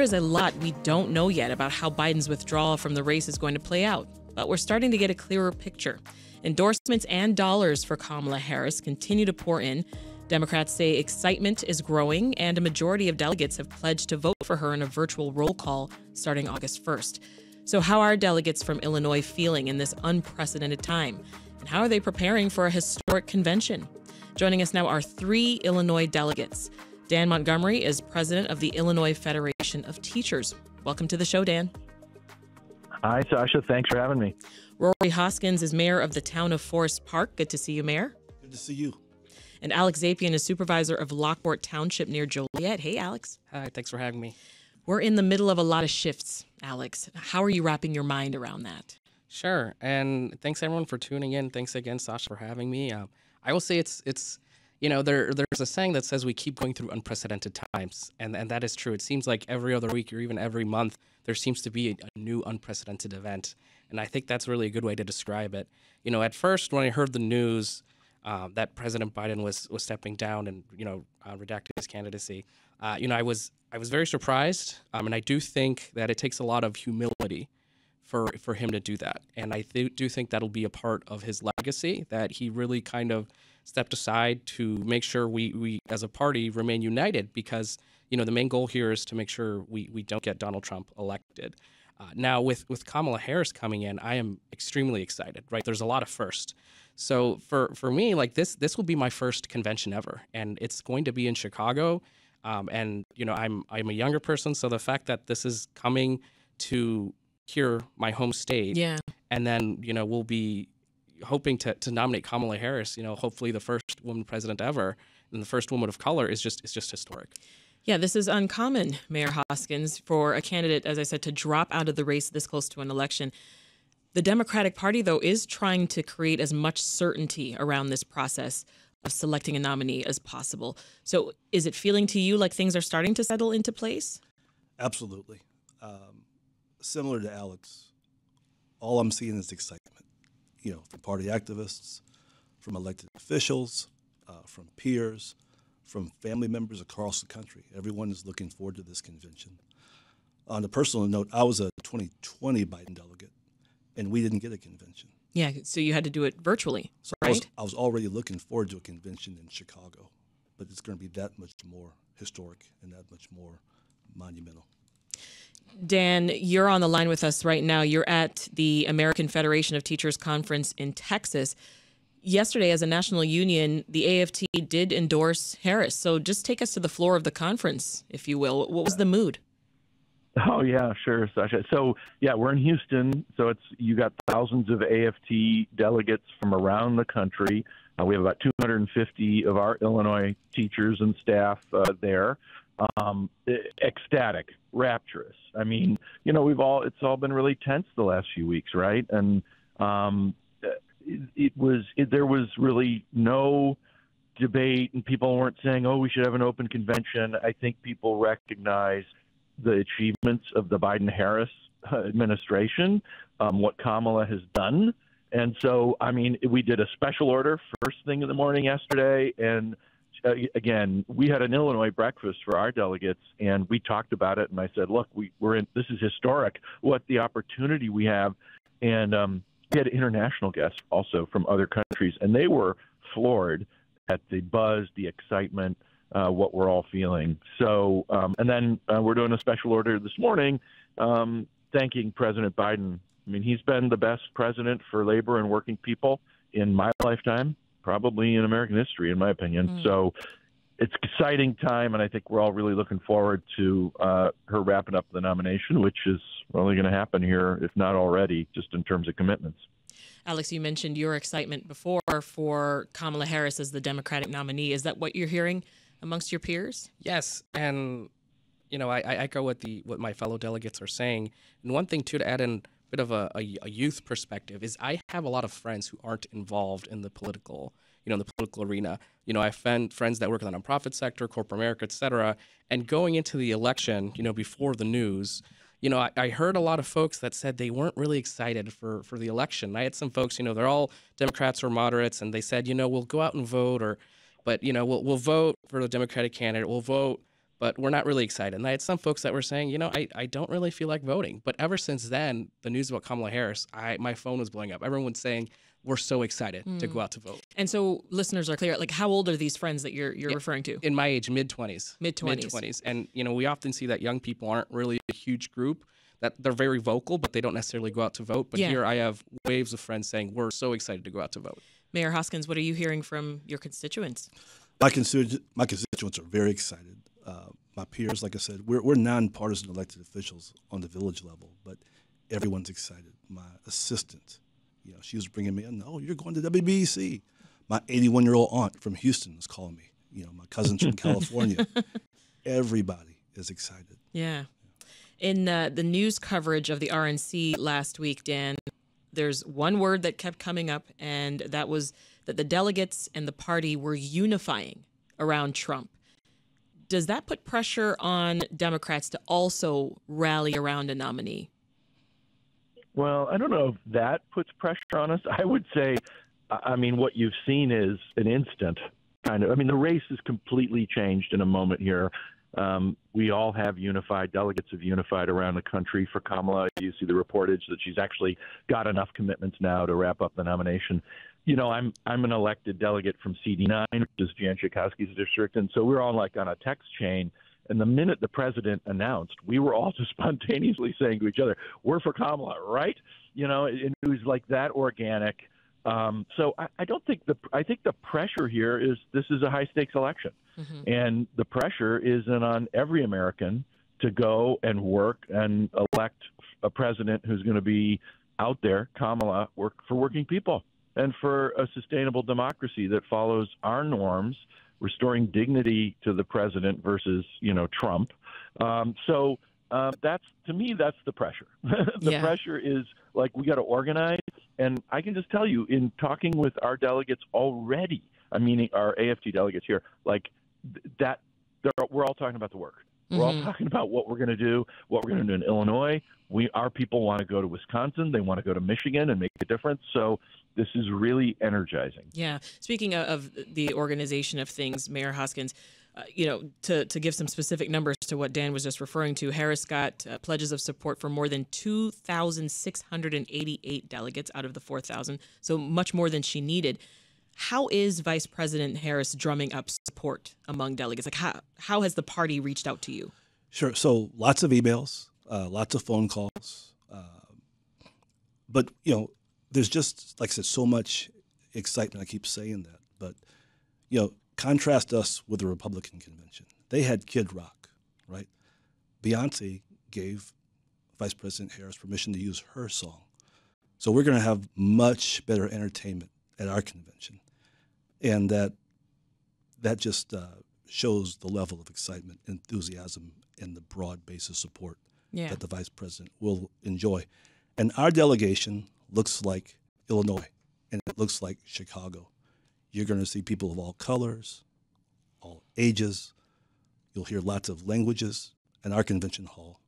There is a lot we don't know yet about how Biden's withdrawal from the race is going to play out, but we're starting to get a clearer picture. Endorsements and dollars for Kamala Harris continue to pour in. Democrats say excitement is growing, and a majority of delegates have pledged to vote for her in a virtual roll call starting August 1st. So how are delegates from Illinois feeling in this unprecedented time? And how are they preparing for a historic convention? Joining us now are 3 Illinois delegates. Dan Montgomery is president of the Illinois Federation of Teachers. Welcome to the show, Dan. Hi, Sasha. Thanks for having me. Rory Hoskins is mayor of the town of Forest Park. Good to see you, Mayor. Good to see you. And Alex Zapian is supervisor of Lockport Township near Joliet. Hey, Alex. Hi, thanks for having me. We're in the middle of a lot of shifts, Alex. How are you wrapping your mind around that? Sure, and thanks everyone for tuning in. Thanks again, Sasha, for having me. I will say it's there's a saying that says we keep going through unprecedented times, and that is true. It seems like every other week or even every month there seems to be a new unprecedented event, and I think that's really a good way to describe it. At first when I heard the news that President Biden was stepping down and redacting his candidacy, I was very surprised, and I do think that it takes a lot of humility for him to do that, and I do think that'll be a part of his legacy, that he really kind of stepped aside to make sure we as a party remain united, because the main goal here is to make sure we don't get Donald Trump elected. Now with Kamala Harris coming in, I am extremely excited. Right, there's a lot of firsts. So for me, like this will be my first convention ever, and it's going to be in Chicago. And I'm a younger person, so the fact that this is coming to here, my home state, yeah, and then we'll be hoping to nominate Kamala Harris, hopefully the first woman president ever and the first woman of color, is just historic. Yeah, this is uncommon, Mayor Hoskins, for a candidate, as I said, to drop out of the race this close to an election. The Democratic Party, though, is trying to create as much certainty around this process of selecting a nominee as possible. So is it feeling to you like things are starting to settle into place? Absolutely. Similar to Alex, all I'm seeing is excitement, from party activists, from elected officials, from peers, from family members across the country. Everyone is looking forward to this convention. On a personal note, I was a 2020 Biden delegate, and we didn't get a convention. Yeah, so you had to do it virtually, so right? I was already looking forward to a convention in Chicago, but it's going to be that much more historic and that much more monumental. Dan, you're on the line with us right now. You're at the American Federation of Teachers Conference in Texas. Yesterday, as a national union, the AFT did endorse Harris. So just take us to the floor of the conference, if you will. What was the mood? Oh, yeah, sure, Sasha. So, yeah, we're in Houston. So you got thousands of AFT delegates from around the country. We have about 250 of our Illinois teachers and staff there. Ecstatic, rapturous. I mean, it's all been really tense the last few weeks, right? And there was really no debate, and people weren't saying, oh, we should have an open convention. I think people recognize the achievements of the Biden-Harris administration, what Kamala has done. And so, I mean, we did a special order first thing in the morning yesterday, and again, we had an Illinois breakfast for our delegates, and we talked about it, and I said, look, this is historic, what the opportunity we have. And we had international guests also from other countries, and they were floored at the buzz, the excitement, what we're all feeling. So, and then we're doing a special order this morning thanking President Biden. I mean, he's been the best president for labor and working people in my lifetime, probably in American history, in my opinion. So it's an exciting time, and I think we're all really looking forward to her wrapping up the nomination, which is probably going to happen here, if not already, just in terms of commitments. Alex, you mentioned your excitement before for Kamala Harris as the Democratic nominee. Is that what you're hearing amongst your peers? Yes, and I echo what my fellow delegates are saying. And one thing too, to add in a bit of a youth perspective, is I have a lot of friends who aren't involved in the political arena. I have friends that work in the nonprofit sector, corporate America, et cetera. And going into the election, before the news, I heard a lot of folks that said they weren't really excited for the election. I had some folks, they're all Democrats or moderates, and they said, we'll go out and vote, but we'll vote for the Democratic candidate, we'll vote, but we're not really excited. And I had some folks that were saying, you know, I don't really feel like voting. But ever since then, the news about Kamala Harris, my phone was blowing up. Everyone's saying we're so excited to go out to vote. And so listeners are clear. Like, how old are these friends that you're referring to? In my age, mid-20s. Mid-20s. And, you know, we often see that young people aren't really a huge group, that they're very vocal, but they don't necessarily go out to vote. But here I have waves of friends saying we're so excited to go out to vote. Mayor Hoskins, what are you hearing from your constituents? My constituents are very excited. My peers, like I said, we're nonpartisan elected officials on the village level, but everyone's excited. My assistant, you know, she was bringing me in. Oh, you're going to WBEZ. My 81-year-old aunt from Houston is calling me. You know, my cousins from California. Everybody is excited. Yeah. In the news coverage of the RNC last week, Dan, there's one word that kept coming up, and that was that the delegates and the party were unifying around Trump. Does that put pressure on Democrats to also rally around a nominee? Well, I don't know if that puts pressure on us. I would say, I mean, what you've seen is an instant kind of, I mean, the race is completely changed in a moment here. We all have delegates have unified around the country for Kamala. You see the reportage that she's actually got enough commitments now to wrap up the nomination. You know, I'm an elected delegate from CD9, which is Jan Schakowsky's district, and so we're all like on a text chain. And the minute the president announced, we were all just spontaneously saying to each other, "We're for Kamala," right? You know, it was like that organic. So I don't think I think the pressure here is this is a high stakes election, and the pressure is on every American to go and work and elect a president who's going to be out there, Kamala, work for working people and for a sustainable democracy that follows our norms, restoring dignity to the president versus, you know, Trump. So that's, to me, that's the pressure. The pressure is like, we got to organize. And I can just tell you, in talking with our delegates already, I mean, our AFT delegates here, like that, we're all talking about the work. We're all talking about what we're going to do, what we're going to do in Illinois. Our people want to go to Wisconsin. They want to go to Michigan and make a difference. So this is really energizing. Yeah. Speaking of the organization of things, Mayor Hoskins, you know, to give some specific numbers to what Dan was just referring to, Harris got pledges of support for more than 2,688 delegates out of the 4,000, so much more than she needed. How is Vice President Harris drumming up support among delegates? Like, how has the party reached out to you? Sure. So lots of emails, lots of phone calls. But, you know, there's just, like I said, so much excitement. I keep saying that. But, you know, contrast us with the Republican convention. They had Kid Rock, right? Beyonce gave Vice President Harris permission to use her song. So we're going to have much better entertainment at our convention. And that just shows the level of excitement, enthusiasm, and the broad base of support that the vice president will enjoy. And our delegation looks like Illinois, and it looks like Chicago. You're going to see people of all colors, all ages. You'll hear lots of languages in our convention hall,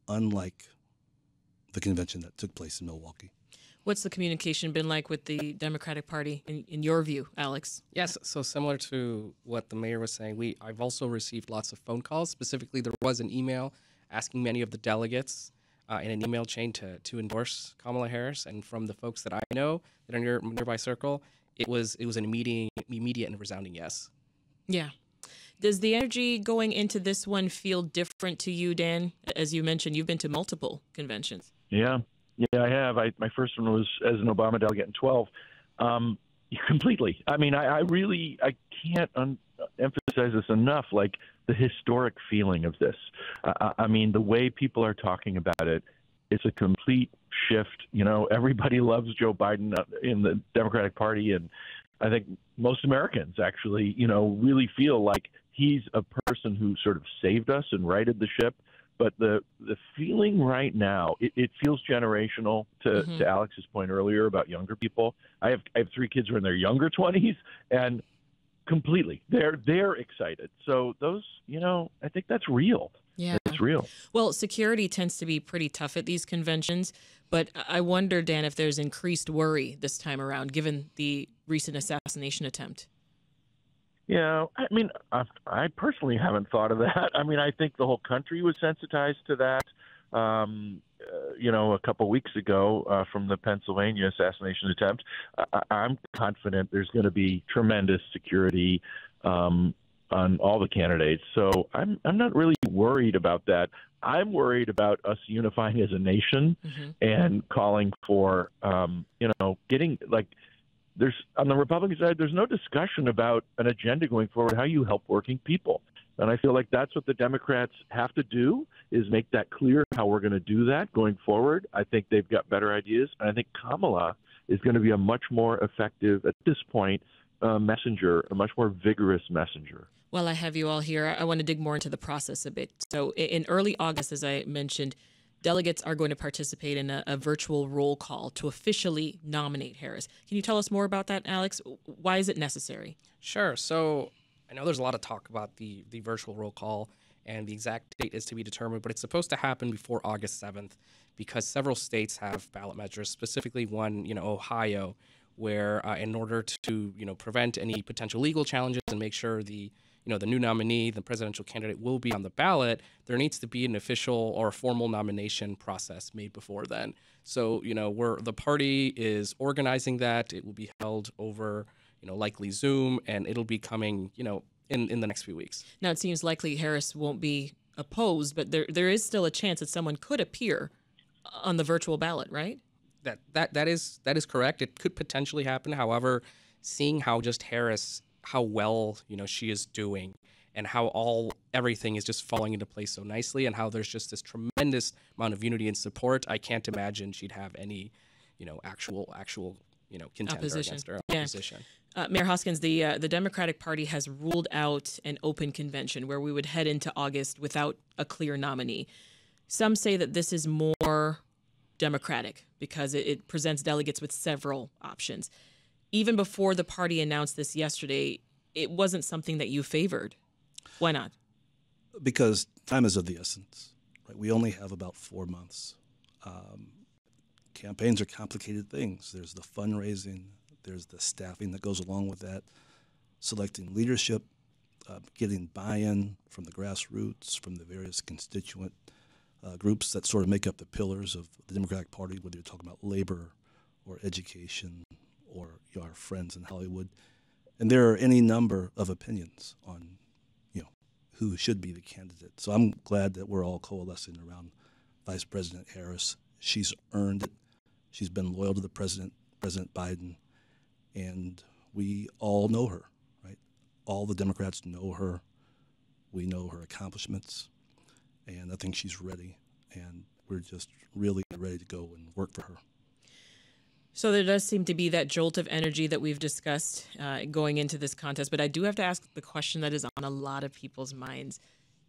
unlike the convention that took place in Milwaukee. What's the communication been like with the Democratic Party, in your view, Alex? Yes, so similar to what the mayor was saying, I've also received lots of phone calls. Specifically, there was an email asking many of the delegates in an email chain to endorse Kamala Harris. And from the folks that I know that are in your nearby circle, it was an immediate and resounding yes. Yeah. Does the energy going into this one feel different to you, Dan? As you mentioned, you've been to multiple conventions. Yeah, I have. My first one was as an Obama delegate in 12. Completely. I mean, I can't emphasize this enough, like the historic feeling of this. I mean, the way people are talking about it, it's a complete shift. You know, everybody loves Joe Biden in the Democratic Party, and I think most Americans actually, you know, really feel like he's a person who sort of saved us and righted the ship. But the feeling right now, it feels generational to Alex's point earlier about younger people. I have 3 kids who are in their younger 20s, and completely, they're excited. So those, you know, I think that's real. Yeah, it's real. Well, security tends to be pretty tough at these conventions, but I wonder, Dan, if there's increased worry this time around, given the recent assassination attempt. I mean, I personally haven't thought of that. I mean, I think the whole country was sensitized to that. A couple weeks ago from the Pennsylvania assassination attempt. I'm confident there's going to be tremendous security on all the candidates. So I'm not really worried about that. I'm worried about us unifying as a nation and calling for, getting there's on the Republican side, there's no discussion about an agenda going forward, how you help working people. And I feel like that's what the Democrats have to do, is make that clear how we're going to do that going forward. I think they've got better ideas. And I think Kamala is going to be a much more effective, at this point, messenger, a much more vigorous messenger. Well, I have you all here. I want to dig more into the process a bit. So in early August, as I mentioned, delegates are going to participate in a virtual roll call to officially nominate Harris. Can you tell us more about that, Alex? Why is it necessary? Sure. So I know there's a lot of talk about the virtual roll call, and the exact date is to be determined, but it's supposed to happen before August 7th because several states have ballot measures, specifically one, Ohio, where in order to, prevent any potential legal challenges and make sure the new nominee, the presidential candidate, will be on the ballot, there needs to be an official or formal nomination process made before then. So, the party is organizing that. It will be held over, likely Zoom, and it'll be coming, in the next few weeks. Now, it seems likely Harris won't be opposed, but there is still a chance that someone could appear on the virtual ballot, right? That is correct. It could potentially happen. However, seeing how just Harris, how well she is doing, and how everything is just falling into place so nicely, and how there's just this tremendous amount of unity and support, I can't imagine she'd have any actual contender opposition against her. Opposition. Mayor Hoskins, the Democratic Party has ruled out an open convention where we would head into August without a clear nominee. Some say that this is more democratic because it presents delegates with several options. Even before the party announced this yesterday, it wasn't something that you favored. Why not? Because time is of the essence. Right? We only have about 4 months. Campaigns are complicated things. There's the fundraising, there's the staffing that goes along with that, selecting leadership, getting buy-in from the grassroots, from the various constituent groups that sort of make up the pillars of the Democratic Party, whether you're talking about labor or education or our friends in Hollywood. And there are any number of opinions on who should be the candidate. So I'm glad that we're all coalescing around Vice President Harris. She's earned it. She's been loyal to the President Biden, and we all know her, right? All the Democrats know her. We know her accomplishments, and I think she's ready, and we're just really ready to go and work for her. So there does seem to be that jolt of energy that we've discussed going into this contest, but I do have to ask the question that is on a lot of people's minds.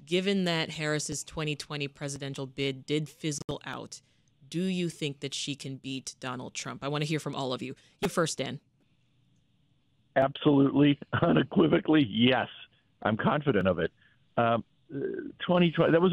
Given that Harris's 2020 presidential bid did fizzle out, do you think that she can beat Donald Trump? I want to hear from all of you. You first, Dan. Absolutely, unequivocally, yes. I'm confident of it. 2020, that was,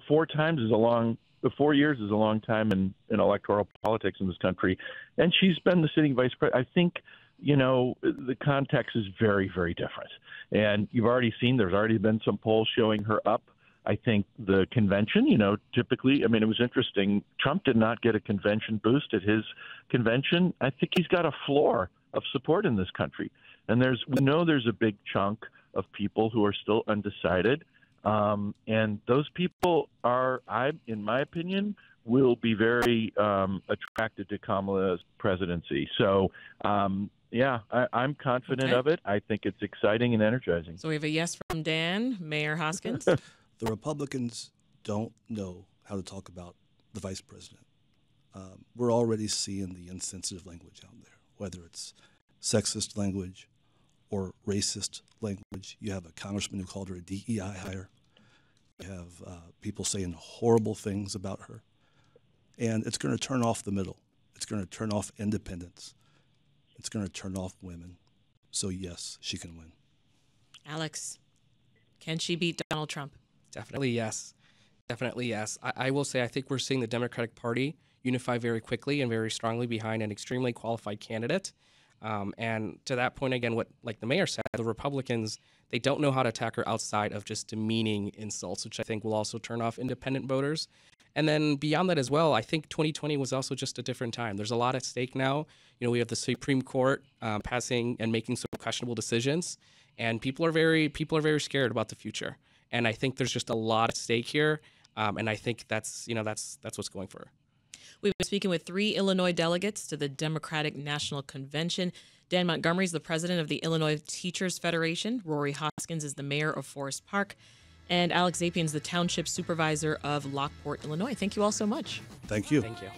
4 times is a long 4 years is a long time in electoral politics in this country. And she's been the sitting vice president. I think, the context is very, very different. And you've already seen there's already been some polls showing her up. I think the convention, typically, it was interesting. Trump did not get a convention boost at his convention. I think he's got a floor of support in this country. And we know there's a big chunk of people who are still undecided. And those people in my opinion, will be very attracted to Kamala's presidency. So, I'm confident of it. I think it's exciting and energizing. So we have a yes from Dan. Mayor Hoskins? The Republicans don't know how to talk about the vice president. We're already seeing the insensitive language out there, whether it's sexist language or racist language. You have a congressman who called her a DEI hire. You have people saying horrible things about her. And it's going to turn off the middle. It's going to turn off independents. It's going to turn off women. So, yes, she can win. Alex, can she beat Donald Trump? Definitely yes. Definitely yes. I will say I think we're seeing the Democratic Party unify very quickly and very strongly behind an extremely qualified candidate. And to that point, again, what like the mayor said, the Republicans, they don't know how to attack her outside of just demeaning insults, which I think will also turn off independent voters. And then beyond that as well, I think 2020 was also just a different time. There's a lot at stake now. You know, we have the Supreme Court passing and making some questionable decisions, and people are very scared about the future. And I think there's just a lot at stake here, and I think that's what's going for her. We've been speaking with 3 Illinois delegates to the Democratic National Convention. Dan Montgomery is the president of the Illinois Teachers Federation. Rory Hoskins is the mayor of Forest Park. And Alex Zapian is the township supervisor of Lockport, Illinois. Thank you all so much. Thank you. Thank you.